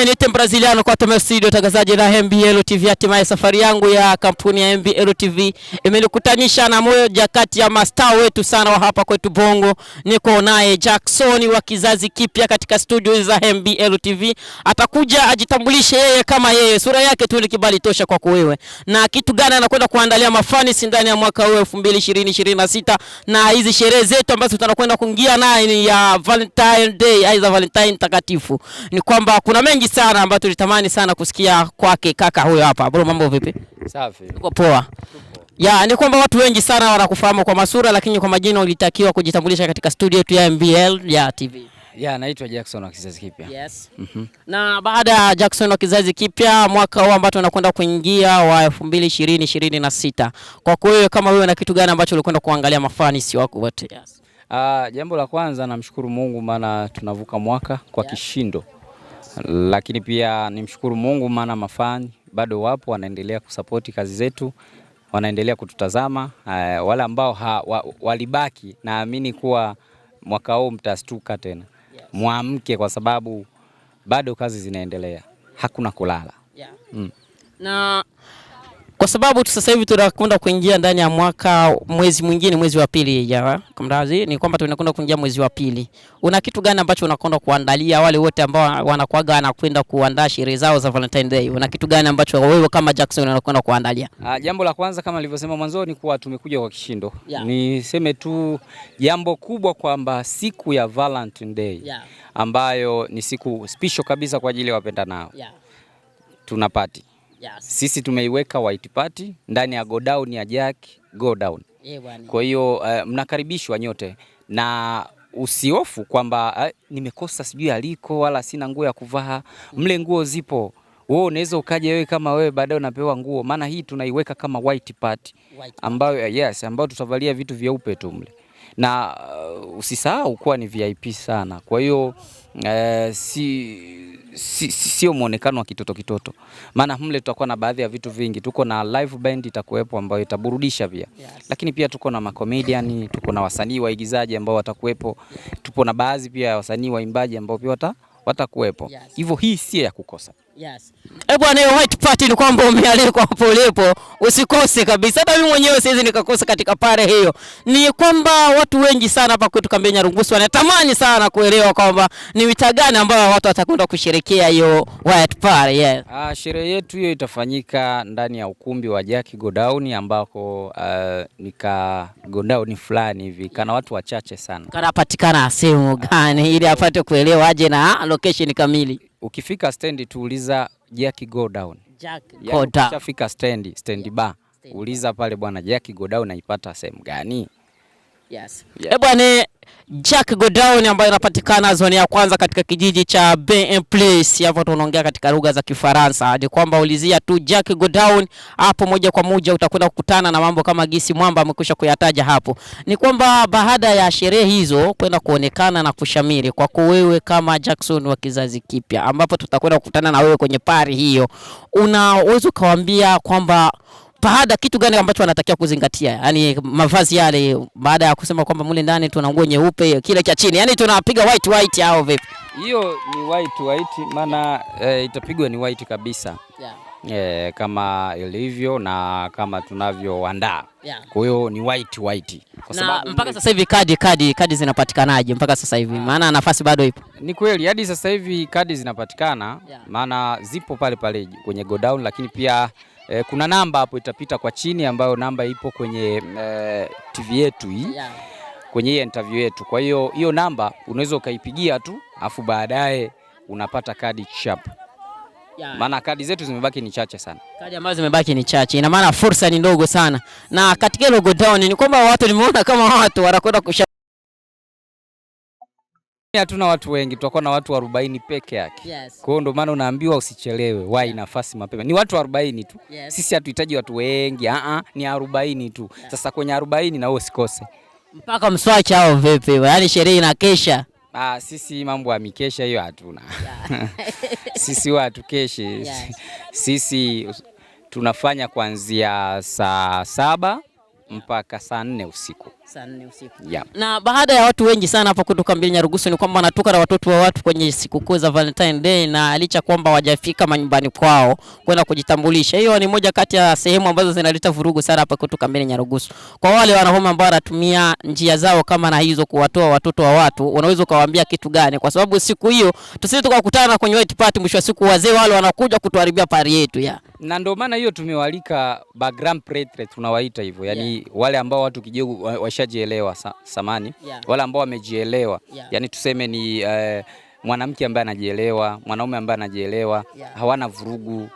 Niite Braziliano kwa Tome Studio, tangazaji la MBL TV. Hatimaye safari yangu ya kampuni ya MBL TV imenikutanisha na moja kati ya mastaa wetu sana wa hapa kwetu Bongo. Niko naye Jackson wa kizazi kipya katika studio za MBL TV. Atakuja ajitambulishe yeye kama yeye. Sura yake tu ni kibali tosha kwa wewe. Na kitu gani anakwenda kuandalia mafani ndani ya mwaka huu 2026 na hizi sherehe zetu ambazo tunakwenda kuingia naye ya Valentine Day, aiza Valentine takatifu. Ni kwamba kuna mengi sana ambayo tulitamani sana kusikia kwake kaka huyo hapa. Bro, mambo vipi? Safi. Uko poa? Ya, ni kwamba watu wengi sana wanakufahamu kwa masura, lakini kwa majina ulitakiwa kujitambulisha katika studio yetu ya MBL ya TV. Ya, naitwa Jackson wa kizazi kipya. Yes. Na baada ya Jackson wa kizazi kipya, mwaka huu ambao tunakwenda kuingia wa 2026. Kwa kweli kama wewe na kitu gani ambacho ulikwenda kuangalia mafanisi wako wote? Yes. Jambo la kwanza namshukuru Mungu maana tunavuka mwaka kwa kishindo. Lakini pia nimshukuru Mungu maana mafani bado wapo, wanaendelea kusapoti kazi zetu, wanaendelea kututazama. Wale ambao walibaki, naamini kuwa mwaka huu mtastuka tena. Muamke kwa sababu bado kazi zinaendelea. Hakuna kulala. Na kwa sababu sasa hivi tunakwenda kuingia ndani ya mwaka, mwezi mwingine, mwezi wa pili ya kumrazi, ni kwamba tunakwenda kuingia mwezi wa pili. Una kitu gani ambacho unakwenda kuandalia wale wote ambao wanakuaga wanakwenda kuandaa sherehe zao za Valentine Day? Una kitu gani ambacho wewe kama Jackson unakwenda kuandalia? Jambo la kwanza kama nilivyosema mwanzo ni kuwa tumekuja kwa kishindo. Niseme tu jambo kubwa kwamba siku ya Valentine Day ambayo ni siku special kabisa kwa ajili ya wapendanao. Tuna party. Sisi tumeiweka white party ndani ya godown ya Jack Godown. Kwa hiyo mnakaribishwa nyote na usiofu kwamba nimekosa sijui aliko wala sina nguo ya kuvaa. Mle nguo zipo. Wewe unaweza ukaje wewe kama wewe baadaye unapewa nguo, maana hii tunaiweka kama white party ambayo ambayo tutavalia vitu vyeupe tu mle. Na usisahau kuwa ni VIP sana. Kwa hiyo sio muonekano wa kitoto. Maana mle tutakuwa na baadhi ya vitu vingi. Tuko na live band itakuwepo ambayo itaburudisha pia. Lakini pia tuko na macomedian, tuko na wasanii waigizaji ambao watakuwepo. Tupo na baadhi pia ya wasanii waimbaji ambao pia watakuwepo. Hivyo hii si ya kukosa. Bwana, hiyo white party ni kwamba umealikwa hapo ulipo, usikose kabisa. Hata mimi mwenyewe siwezi nikakosa katika pale hiyo. Ni kwamba watu wengi sana hapa kwetu kambini Nyarungusu wanatamani sana kuelewa kwamba ni wita gani ambao watu watakwenda kusherehekea hiyo white party. Sherehe yetu hiyo itafanyika ndani ya ukumbi wa Jack Godown ambako nika godown fulani hivi kana watu wachache sana. Kanapatikana sehemu gani ili apate kuelewa aje na location kamili? Ukifika stendi tuuliza Jack Godown. Jack Godown. Ukishafika stendi bar, uliza pale bwana Jack Godown naipata sehemu gani? Bwana, Jack Godown ambayo inapatikana zone ya kwanza katika kijiji cha Ben Place. Hapo tunaongea katika lugha za Kifaransa. Ni kwamba ulizia tu Jack Godown, hapo moja kwa moja utakwenda kukutana na mambo kama gisi Mwamba amekwisha kuyataja hapo. Ni kwamba baada ya sherehe hizo kwenda kuonekana na kushamiri kwako wewe kama Jackson wa kizazi kipya, ambapo tutakwenda kukutana na wewe kwenye pari hiyo, unaweza kuambia kwamba baada kitu gani ambacho wanatakiwa kuzingatia? Yaani mavazi yale, baada ya kusema kwamba mule ndani tuna nguo nyeupe, kile cha chini, yaani tunapiga white au vipi? Hiyo ni white maana itapigwa ni white kabisa. Kama ilivyo na kama tunavyoandaa. Kwa hiyo ni white. Kwa sababu mpaka sasa hivi kadi zinapatikanaje mpaka sasa hivi? Maana nafasi bado ipo. Ni kweli hadi sasa hivi kadi zinapatikana, maana zipo pale kwenye godown, lakini pia kuna namba hapo itapita kwa chini ambayo namba ipo kwenye TV yetu hii. Kwenye hii interview yetu. Kwa hiyo namba unaweza ukaipigia tu afu baadaye unapata kadi chap. Maana kadi zetu zimebaki ni chache sana. Kadi ambazo zimebaki ni chache. Ina maana fursa ni ndogo sana. Na katika ile godown ni kwamba watu nimeona kama watu wanakwenda hatuna watu wengi, tutakuwa na watu 40 peke yake. Kwa hiyo ndio maana unaambiwa usichelewe, wahi nafasi mapema. Ni watu 40 tu. Sisi hatuhitaji watu wengi, ni 40 tu. Sasa kwenye 40 na wewe usikose. Mpaka mswacha au vipi? Yaani sherehe inakesha. Sisi mambo ya mikesha hiyo hatuna. Sisi watu keshe. Sisi tunafanya kuanzia saa 7 mpaka saa 4 usiku. saa 4 usiku. Yeah. Na baada ya watu wengi sana hapa kutoka Mbili Nyarugusu ni kwamba wanatoka na watoto wa watu kwenye sikukuu za Valentine Day, na licha kwamba wajafika manyumbani kwao kwenda kujitambulisha. Hiyo ni moja kati ya sehemu ambazo zinaleta vurugu sana hapa kutoka Mbili Nyarugusu. Kwa wale wanaume ambao wanatumia njia zao kama na hizo kuwatoa watoto wa watu, unaweza kuwaambia kitu gani? Kwa sababu siku hiyo tusije tukakutana kwenye white party, mwisho wa siku wazee wale wanakuja kutuharibia pari yetu ya. Na ndio maana hiyo tumewalika background pretre tunawaita hivyo. Yaani wale ambao watu kidogo washajielewa samani. Wale ambao wamejielewa. Yaani tuseme ni mwanamke ambaye anajielewa, mwanaume ambaye anajielewa, hawana vurugu.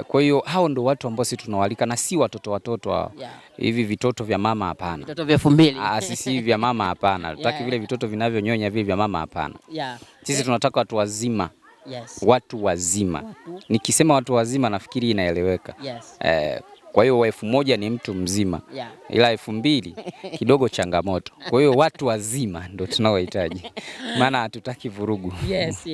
Kwa hiyo hao ndio watu ambao sisi tunawalika, na si watoto hao. Hivi vitoto vya mama hapana. Vitoto vya 2000. Sisi vya mama hapana. Tutaki vile vitoto vinavyonyonya vile vya mama hapana. Sisi tunataka watu wazima. Watu wazima. Nikisema watu wazima nafikiri inaeleweka. Kwa hiyo 1000 ni mtu mzima. Ila 2000 kidogo changamoto. Kwa hiyo watu wazima ndio tunaohitaji. Maana hatutaki vurugu. Yes.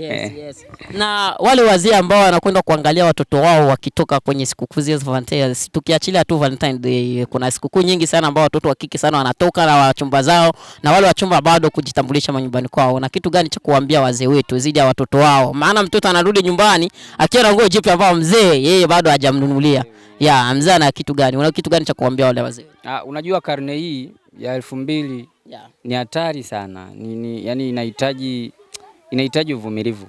Na wale wazee ambao wanakwenda kuangalia watoto wao wakitoka kwenye sikukuu za Valentine, tukiachilia tu Valentine Day, kuna sikukuu nyingi sana ambao watoto wa kike sana wanatoka na wachumba zao, na wale wachumba bado kujitambulisha manyumbani kwao. Na kitu gani cha kuambia wazee wetu zidi ya watoto wao? Maana mtoto anarudi nyumbani akiona nguo jipya ambao mzee yeye bado hajamnunulia. Mzee na kitu gani? Una kitu gani cha kuambia wale wazee? Unajua karne hii ya 2000 ni hatari sana. Yani inahitaji uvumilivu.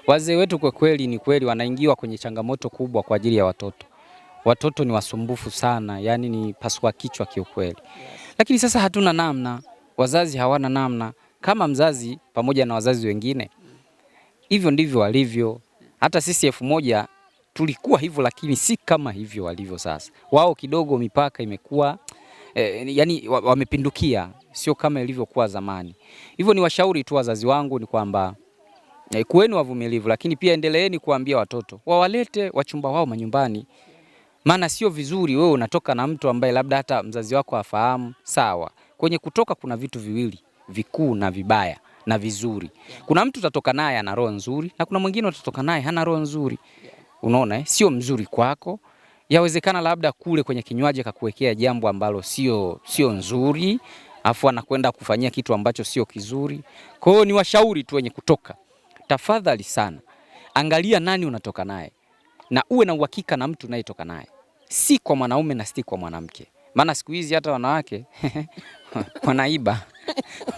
Wazee wetu kwa kweli ni kweli wanaingiwa kwenye changamoto kubwa kwa ajili ya watoto. Watoto ni wasumbufu sana, yani ni pasua kichwa kiukweli. Lakini sasa hatuna namna, wazazi hawana namna. Kama mzazi pamoja na wazazi wengine, hivyo ndivyo walivyo. Hata sisi 1000 tulikuwa hivyo, lakini si kama hivyo walivyo sasa. Wao kidogo mipaka imekuwa yani wamepindukia, sio kama ilivyokuwa zamani. Hivyo ni washauri tu wazazi wangu ni kwamba kuweni wavumilivu, lakini pia endeleeni kuambia watoto wawalete wachumba wao manyumbani. Maana sio vizuri wewe unatoka na mtu ambaye labda hata mzazi wako hafahamu. Sawa, kwenye kutoka kuna vitu viwili vikuu na vibaya na vizuri. Kuna mtu utatoka naye ana roho nzuri, na kuna mwingine utatoka naye hana roho nzuri. Unaona sio mzuri kwako. Yawezekana labda kule kwenye kinywaji akakuwekea jambo ambalo sio nzuri, afu anakwenda kufanyia kitu ambacho sio kizuri. Kwa hiyo ni washauri tu wenye kutoka, tafadhali sana angalia nani unatoka naye, na uwe na uhakika na mtu unayetoka naye, si kwa mwanaume na si kwa mwanamke. Maana siku hizi hata wanawake wanaiba.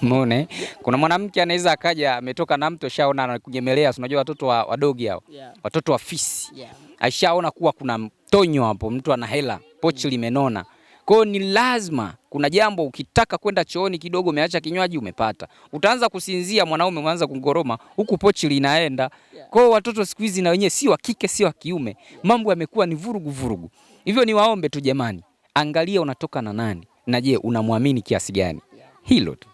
Umeona? Kuna mwanamke anaweza akaja ametoka na mtu shaona anakujemelea, unajua watoto wadogi hao. Watoto wa fisi. Aishaona kuwa kuna mtonyo hapo, mtu ana hela, pochi limenona. Kwa hiyo ni lazima kuna jambo ukitaka kwenda chooni kidogo umeacha kinywaji umepata. Utaanza kusinzia, mwanaume mwanza kungoroma huku pochi linaenda. Kwa hiyo watoto siku hizi na wenyewe si wa kike si wa kiume. Mambo yamekuwa ni vurugu. Hivyo ni waombe tu jamani, angalia unatoka na nani, na je unamwamini kiasi gani. Hilo tu.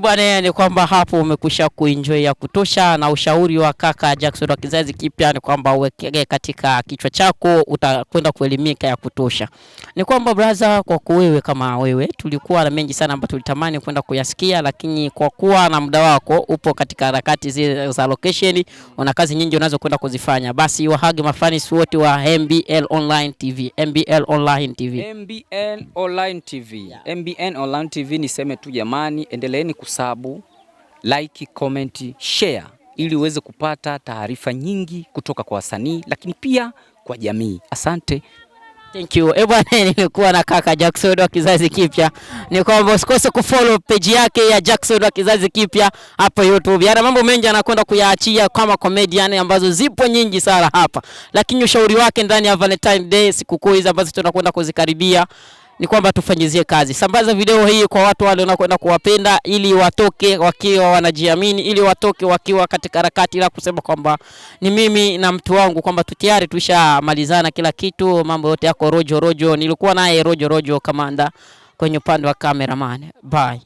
Bwana, ni kwamba hapo umekwisha kuenjoy ya kutosha, na ushauri wa kaka Jackson wa kizazi kipya ni kwamba uweke katika kichwa chako, utakwenda kuelimika ya kutosha. Ni kwamba brother, kwa wewe kama wewe tulikuwa na mengi sana ambayo tulitamani kwenda kuyasikia, lakini kwa kuwa na muda wako upo katika harakati zile za location, una kazi nyingi unazo kwenda kuzifanya, basi wahage mafans wote wa MBL Online TV. MBL Online TV. MBL Online TV. MBL Online TV, niseme tu jamani, endeleeni kusabu, like, comment, share ili uweze kupata taarifa nyingi kutoka kwa wasanii, lakini pia kwa jamii. Asante. Thank you. Bwana, nilikuwa na kaka Jackson wa kizazi kipya. Ni kwamba usikose kufollow page yake ya Jackson wa kizazi kipya hapa YouTube. Yana mambo mengi anakwenda kuyaachia kama comedian ambazo zipo nyingi sana hapa. Lakini ushauri wake ndani ya Valentine Day, sikukuu hizi ambazo tunakwenda kuzikaribia, ni kwamba tufanyizie kazi. Sambaza video hii kwa watu wale wanaokwenda kuwapenda, ili watoke wakiwa wanajiamini, ili watoke wakiwa katika harakati la kusema kwamba ni mimi na mtu wangu, kwamba tayari tushamalizana kila kitu, mambo yote yako rojo. Nilikuwa naye rojo Kamanda kwenye upande wa cameraman. Bye.